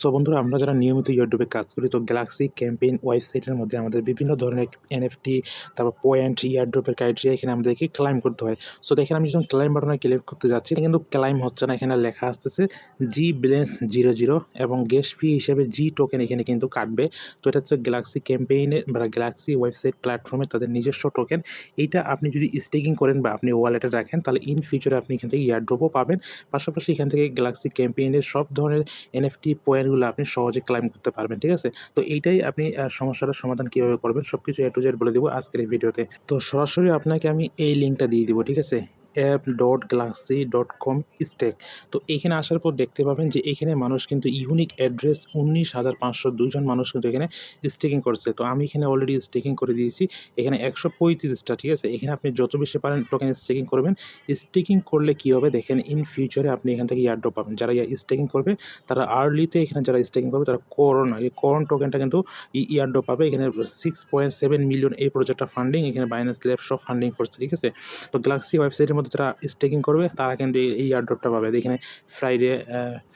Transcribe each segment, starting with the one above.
So বন্ধুরা, আমরা যারা নিয়মিত ইউটিউবে কাজ করি, তো গ্যালাক্সি ক্যাম্পেইন ওয়েবসাইটের মধ্যে আমাদের বিভিন্ন ধরনের এনএফটি, তারপর পয়েন্ট, ইয়ারড্রপের ক্রাইটেরিয়া এখানে আমাদেরকে ক্লাইম করতে হয়। সো দেখেন, আমি যখন ক্লাইম বাটনে ক্লিক করতে যাচ্ছি, এটা কিন্তু ক্লাইম হচ্ছে না। এখানে লেখা আসতেছে জি ব্লেন্স 00 এবং গ্যাস ফি হিসেবে জি টোকেন এখানে কিন্তু কাটবে। তো এটা হচ্ছে গ্যালাক্সি ক্যাম্পেইনের বা গ্যালাক্সি ওয়েবসাইট প্ল্যাটফর্মে তাদের নিজস্ব টোকেন। এইটা আপনি যদি স্টেকিং করেন বা আপনি ওয়ালেটে রাখেন, তাহলে ইন ফিউচারে আপনি এখান থেকে ইয়ারড্রপও পাবেন। পাশাপাশি এখান থেকে গ্যালাক্সি ক্যাম্পেইনের সব ধরনের এনএফটি পয়েন্টগুলো আপনি সহজে ক্লাইম করতে পারবেন। ঠিক আছে? তো এইটাই আপনি সমস্যাটার সমাধান কিভাবে করবেন সবকিছু A to Z বলে দিব আজকের এই ভিডিওতে। তো সরাসরি আপনাকে আমি এই লিঙ্কটা দিয়ে দিব। ঠিক আছে? app.galaxy.com stake. তো এইখানে আসার পর দেখতে পাবেন যে এখানে মানুষ কিন্তু ইউনিক অ্যাড্রেস ১৯,৫০২ জন মানুষ কিন্তু এখানে স্টেকিং করছে। তো আমি এখানে অলরেডি স্টেকিং করে দিয়েছি। এখানে ১৩৫টা। ঠিক আছে? এখানে আপনি যত বেশি পারেন টোকেন স্টেকিং করবেন। স্টেকিং করলে কি হবে দেখেন, ইন ফিউচারে আপনি এখান থেকে এয়ারড্রপ পাবেন। যারা স্টেকিং করবে তারা আর্লিতে এখানে যারা স্টেকিং করবে তারা এই করন টোকেনটা কিন্তু ইয়ারড্রপ পাবে। এখানে 6.7 মিলিয়ন এই প্রজেক্টটা ফান্ডিং এখানে বাইন্যান্স ল্যাব সব ফান্ডিং করছে। ঠিক আছে? তো গ্যালাক্সি ওয়েবসাইটের মধ্যে যারা স্টেকিং করবে তারা কিন্তু এই এয়ারড্রপটা পাবে। এখানে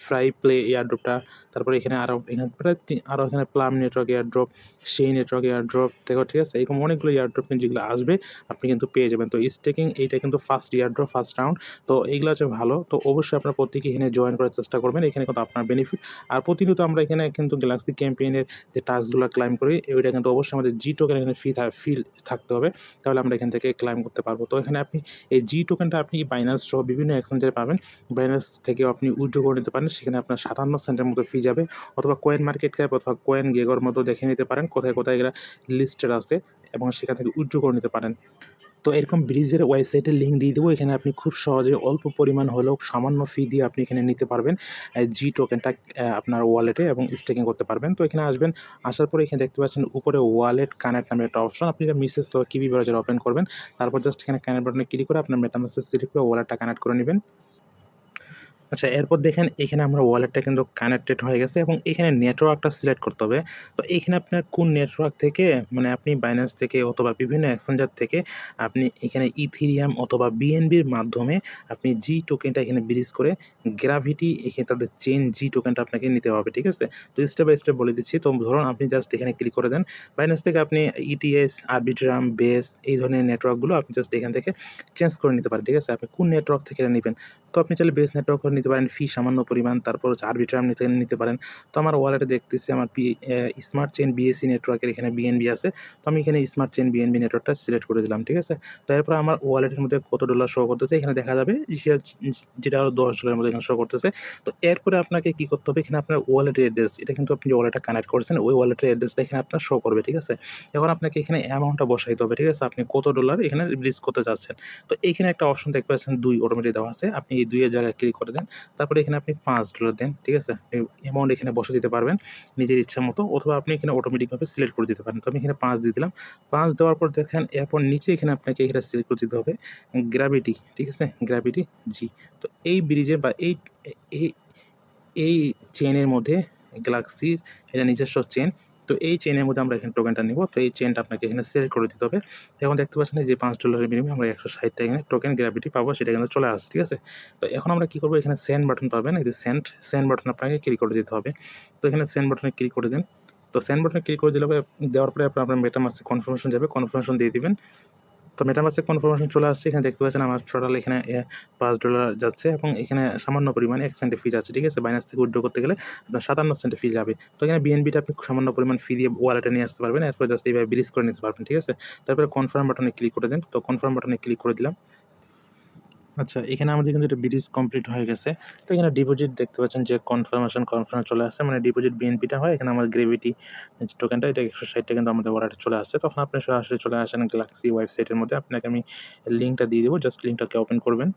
ফ্রাই প্লে এয়ারড্রপটা, তারপরে এখানে এখানে প্রায় আরও এখানে প্লাম নেটওয়ার্ক এয়ারড্রপ, সেই নেটওয়ার্ক এয়ারড্রপ দেখো। ঠিক আছে? এরকম অনেকগুলো এয়ারড্রপ কিন্তু যেগুলো আসবে আপনি কিন্তু পেয়ে যাবেন। তো স্টেকিং এইটা কিন্তু ফার্স্ট এয়ারড্রপ, ফার্স্ট রাউন্ড। তো এইগুলো হচ্ছে ভালো। তো অবশ্যই আপনার প্রত্যেকে এখানে জয়েন করার চেষ্টা করবেন। এখানে কিন্তু আপনার বেনিফিট। আর প্রতিনিয়ত আমরা এখানে কিন্তু গ্যালাক্সি ক্যাম্পেইনের যে টাস্কগুলো ক্লাইম করি, ওইটা কিন্তু অবশ্যই আমাদের জি টোকেন এখানে ফি থাকতে হবে। তাহলে আমরা এখান থেকে ক্লাইম করতে পারবো। তো এখানে আপনি এই জি টোকেনটা আপনি বাইন্যান্স সহ বিভিন্ন এক্সচেঞ্জে পাবেন। বাইন্যান্স থেকেও আপনি উইথড্র করে নিতে পারেন। সেখানে আপনার ৫৭ সেন্টের মতো ফি যাবে, অথবা কয়েন মার্কেট ক্যাপ অথবা কয়েন গেগোর মতো দেখে নিতে পারেন কোথায় কোথায় এগুলা লিস্টেড আছে, এবং সেখান থেকে উইথড্র করে নিতে পারেন। তো এরকম ব্রিজের ওয়েবসাইটের লিঙ্ক দিয়ে দেবো। এখানে আপনি খুব সহজে অল্প পরিমাণ হলেও সামান্য ফি দিয়ে আপনি এখানে নিতে পারবেন জি টোকেনটা আপনার ওয়ালেটে, এবং স্টেকিং করতে পারবেন। তো এখানে আসবেন, আসার পরে এখানে দেখতে পাচ্ছেন উপরে ওয়ালেট কানেক্ট নামে একটা অপশন। আপনি এটা মেসেজ বা কিবি ব্রাউজার ওপেন করবেন। তারপর জাস্ট এখানে কানেক্ট বাটনে ক্লিক করে আপনার মেটামাস্ক সিলেক্ট করে ওয়ালেটটা কানেক্ট করে নেবেন। আচ্ছা, এরপর দেখেন এখানে আমরা ওয়ালেটটা কিন্তু কানেক্টেড হয়ে গেছে, এবং এখানে নেটওয়ার্কটা সিলেক্ট করতে হবে। তো এখানে আপনার কোন নেটওয়ার্ক থেকে, মানে আপনি বাইন্যান্স থেকে অথবা বিভিন্ন এক্সচেঞ্জার থেকে আপনি এখানে ইথেরিয়াম অথবা বিএনবির মাধ্যমে আপনি জি টোকেনটা এখানে ব্রিজ করে গ্র্যাভিটি এখানে তাদের চেইন জি টোকেনটা আপনাকে নিতে হবে। ঠিক আছে? তো স্টেপ বাই স্টেপ বলে দিচ্ছি। তো ধরুন আপনি জাস্ট এখানে ক্লিক করে দেন। বাইন্যান্স থেকে আপনি ইটিএস, আরবিট্রাম, বেস এই ধরনের নেটওয়ার্কগুলো আপনি জাস্ট এখান থেকে চেঞ্জ করে নিতে পারেন। ঠিক আছে? আপনি কোন নেটওয়ার্ক থেকে নেবেন। তো আপনি চাইলে বেস নেটওয়ার্কও নিতে পারেন, ফি সামান্য পরিমাণ। তারপর হচ্ছে আরবিট্রাম নিতে পারেন। তো আমার ওয়ালেটে দেখতেছি আমার স্মার্ট চেইন বিএসসি নেটওয়ার্কের এখানে বিএনবি আছে। তো আমি এখানে স্মার্ট চেইন বিএনবি নেটওয়ার্কটা সিলেক্ট করে দিলাম। ঠিক আছে? তো এরপর আমার ওয়ালেটের মধ্যে কত ডলার শো করতেছে এখানে দেখা যাবে, যেটা হলো $10 মতো এখানে শো করতেছে। তো এরপরে আপনাকে কি করতে হবে, এখানে আপনার ওয়ালেটের অ্যাড্রেস, এটা কিন্তু আপনি যে ওয়ালেটটা কানেক্ট করেছেন ওই ওয়ালেটের অ্যাড্রেসটা এখানে আপনার শো করবে। ঠিক আছে? এখন আপনাকে এখানে অ্যামাউন্টটা বসাইতে হবে। ঠিক আছে? আপনি কত ডলার এখানে রিলিজ করতে চাচ্ছেন। তো এইখানে একটা অপশন দেখতে পাচ্ছেন ২ অটোমেটিক দেওয়া আছে। আপনি এই ২ এর জায়গায় ক্লিক করে দেন। তারপরে এখানে আপনি $৫ দেন। ঠিক আছে? অ্যামাউন্ট এখানে বসে দিতে পারবেন নিজের ইচ্ছা মতো, অথবা আপনি এখানে অটোমেটিকভাবে সিলেক্ট করে দিতে পারেন। তো আমি এখানে ৫ দিয়ে দিলাম। ৫ দেওয়ার পর দেখেন এরপর নিচে এখানে আপনাকে এখানে সিলেক্ট করে দিতে হবে গ্র্যাভিটি। ঠিক আছে? গ্র্যাভিটি জি। তো এই ব্রিজে বা এই এই চেইনের মধ্যে গ্যালাক্সির এটা নিজস্ব চেইন। তো এই চেইনের মধ্যে আমরা এখানে টোকেনটা নিব। তো এই চেইনটা আপনাকে এখানে সিলেক্ট করে দিতে হবে। এখন দেখতে পাচ্ছেন যে $৫ এর বিনিময়ে আমরা ১৬০ টা এখানে টোকেন গ্র্যাভিটি পাবো, সেটা কিন্তু চলে আসছে। ঠিক আছে? তো এখন আমরা কি করব, এখানে সেন্ড বাটন পাবেন। এই যে সেন্ড বাটন আপনাকে ক্লিক করে দিতে হবে। তো এখানে সেন্ড বাটনে ক্লিক করে দেন। তো সেন্ড বাটনে ক্লিক করে দেওয়ার পরে আপনার মেটামাস্কে কনফার্মেশন যাবে। কনফার্মেশন দিয়ে দিবেন। তো মেটামাস্কে কনফার্মেশন চলে আসছে। এখানে দেখতে পাচ্ছেন আমার টোটাল এখানে $৫ যাচ্ছে, এবং এখানে সামান্য পরিমাণে ১ সেন্টের ফি যাচ্ছে। ঠিক আছে? বাইন্যান্স থেকে উইথড্র করতে গেলে আপনার ৫৭ সেন্টের ফি যাবে। তো এখানে বিএনবিটা আপনি সামান্য পরিমাণ ফি দিয়ে ওয়ালেটে নিয়ে আসতে পারবেন। এরপর জাস্ট এইভাবে ব্রিজ করে নিতে পারবেন। ঠিক আছে? তারপরে কনফার্ম বাটনে ক্লিক করে দেন। তো কনফার্ম বাটনে ক্লিক করে দিলাম। আচ্ছা, এখানে আমাদের কিন্তু এটা ব্রিজ কমপ্লিট হয়ে গেছে। তো এখানে ডিপোজিট দেখতে পাচ্ছেন যে কনফার্ম চলে আসছে। মানে ডিপোজিট বিএনপিটা হয়। এখানে আমার গ্র্যাভিটি যে টোকেনটা, এটা ১৬০ টা কিন্তু আমাদের ওয়ালেটে চলে আসছে। তখন আপনি সরাসরি চলে আসেন গ্যালাক্সি ওয়েবসাইটের মধ্যে। আপনাকে আমি লিঙ্কটা দিয়ে দেবো। জাস্ট লিঙ্কটাকে ওপেন করবেন।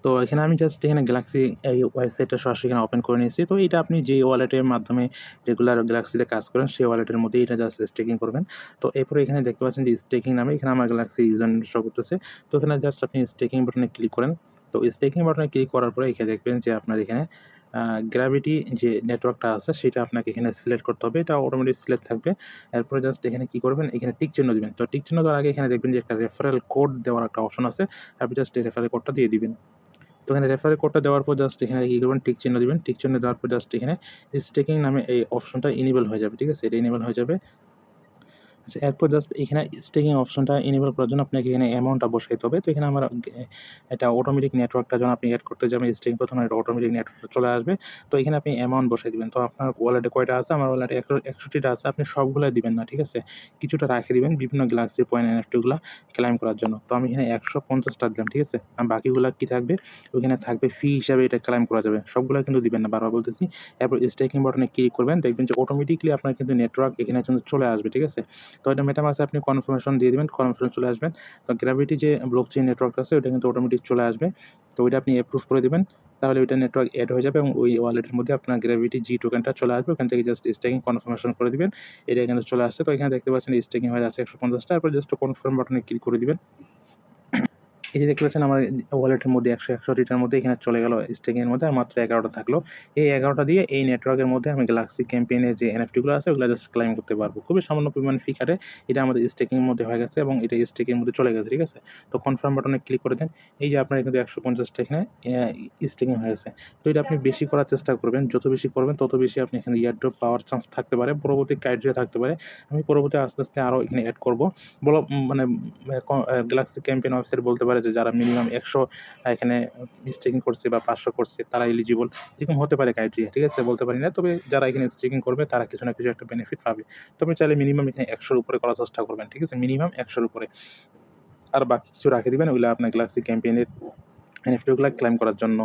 তো এখানে আমি জাস্ট এখানে গ্যালাক্সি এই ওয়েবসাইটটা সরাসরি এখানে ওপেন করে নিয়েছি। তো এটা আপনি যে ওয়ালেটের মাধ্যমে রেগুলার গ্যালাক্সিতে কাজ করেন সেই ওয়ালেটের মধ্যেই এটা জাস্ট স্টেকিং করবেন। তো এরপরে এখানে দেখতে পাচ্ছেন যে স্টেকিং নামে এখানে আমার গ্যালাক্সি ইউজার নেম শো করতেছে। তো এখানে জাস্ট আপনি স্টেকিং বাটনে ক্লিক করেন। তো স্টেকিং বাটনে ক্লিক করার পরে এখানে দেখবেন যে আপনার এখানে গ্র্যাভিটি যে নেটওয়ার্কটা আছে সেটা আপনাকে এখানে সিলেক্ট করতে হবে। এটা অটোমেটিক সিলেক্ট থাকবে। এরপরে জাস্ট এখানে কি করবেন, এখানে টিক চিহ্ন দিবেন। তো টিক চিহ্ন দেওয়ার আগে এখানে দেখবেন যে একটা রেফারেল কোড দেওয়ার একটা অপশন আছে। আপনি জাস্ট এই রেফারেল কোডটা দিয়ে দিবেন। তো এখানে রেফারেল কোডটা দেওয়ার পর জাস্ট এখানে কী করবেন, টিক চিহ্ন দিবেন। টিক চিহ্ন দেওয়ার পর জাস্ট এখানে স্টেকিং নামে এই অপশনটা ইনেবল হয়ে যাবে, ঠিক আছে? এটা ইনেবল হয়ে যাবে। আচ্ছা, এরপর জাস্ট এখানে স্টেকিং অপশনটা এনেবল করার জন্য আপনাকে এখানে অ্যামাউন্টটা বসাইতে হবে। তো এখানে আমার এটা অটোমেটিক নেটওয়ার্কটা যখন আপনি এড করতে যাবেন স্টেকিং প্রথমে এটা অটোমেটিক নেটওয়ার্কটা চলে আসবে। তো এখানে আপনি অ্যামাউন্ট বসাই দিবেন। তো আপনার ওয়ালেটে কয়টা আছে? আমার ওয়ালেটে ৬১টা আছে। আপনি সবগুলাই দিবেন না, ঠিক আছে? কিছুটা রাখে দিবেন বিভিন্ন গ্যালাক্সি পয়েন্ট এনএফটি গুলা ক্লাইম করার জন্য। তো আমি এখানে ১৫০টা দিলাম, ঠিক আছে? আর বাকিগুলা কি থাকবে? ওইখানে থাকবে ফি হিসাবে এটা ক্লাইম করা যাবে। সবগুলা কিন্তু দিবেন না, বারবার বলতেছি। এরপর স্টেকিং বাটনে ক্লিক করবেন। দেখবেন যে অটোমেটিক্যালি আপনার কিন্তু নেটওয়ার্ক এখানে কিন্তু চলে আসবে, ঠিক আছে? তো এটা মেটামাস্কে আপনি কনফার্মেশন দিয়ে দিবেন, কনফার্মেশন চলে আসবেন। তো গ্র্যাভিটি যে ব্লকচেইন নেটওয়ার্ক আছে ওটা কিন্তু অটোমেটিক চলে আসবে। তো ওইটা আপনি অ্যাপ্রুভ করে দিবেন। তাহলে ওইটা নেটওয়ার্ক এড হয়ে যাবে এবং ওই ওয়ালেটের মধ্যে আপনার গ্র্যাভিটি জি টোকেনটা চলে আসবে। ওখান থেকে জাস্ট স্টেকিং কনফার্মেশন করে দিবেন। এটা কিন্তু চলে আসছে। তো এখানে দেখতে পাচ্ছেন স্টেকিং হয়ে যাচ্ছে ১৫০ টা। এরপর জাস্ট কনফার্ম বাটনে ক্লিক করে দিবেন। এই যে দেখতে পাচ্ছেন আমার ওয়ালেটের মধ্যে ১৬১টার মধ্যে এখানে চলে গেল স্টেকিং এর মধ্যে আর মাত্র ১১টা থাকলো। এই ১১টা দিয়ে এই নেটওয়ার্কের মধ্যে আমি গ্যালাক্সি ক্যাম্পেইনের যে এনএফটি গুলো আছে ওগুলো জাস্ট ক্লাইম করতে পারবো। খুবই সামান্য পরিমাণ ফি কাটে। এটা আমাদের স্টেকিং এর মধ্যে হয়ে গেছে এবং এটা স্টেকিং এর মধ্যে চলে গেছে, ঠিক আছে? তো কনফার্ম বাটনে ক্লিক করে দেন। এই যে আপনার কিন্তু ১৫০ টা এখানে স্টেকিং হয়ে গেছে। তো এটা আপনি বেশি করার চেষ্টা করবেন। যত বেশি করবেন তত বেশি আপনি এখানে এয়ারড্রপ পাওয়ার চান্স থাকতে পারে। পরবর্তী ক্রাইটেরিয়া থাকতে পারে। আমি পরবর্তী আস্তে, আস্তে আরো এখানে এড করব। মানে গ্যালাক্সি ক্যাম্পেইন ওয়েবসাইট বলতে পারে যে যারা মিনিমাম ১০০ এখানে স্টেকিং করছে বা ৫০০ করছে তারা এলিজিবল। এরকম হতে পারে ক্রাইটেরিয়া, ঠিক আছে? বলতে পারি না। তবে যারা এখানে স্টেকিং করবে তারা কিছু না কিছু একটা বেনিফিট পাবে। তো আপনি চাইলে মিনিমাম এখানে ১০০ র উপরে করার চেষ্টা করবেন, ঠিক আছে? মিনিমাম ১০০ র উপরে। আর বাকি কিছু রাখে দিবেন ওগুলা আপনার গ্যালাক্সি ক্যাম্পেইনের এনএফটি গুলা ক্লেইম করার জন্য।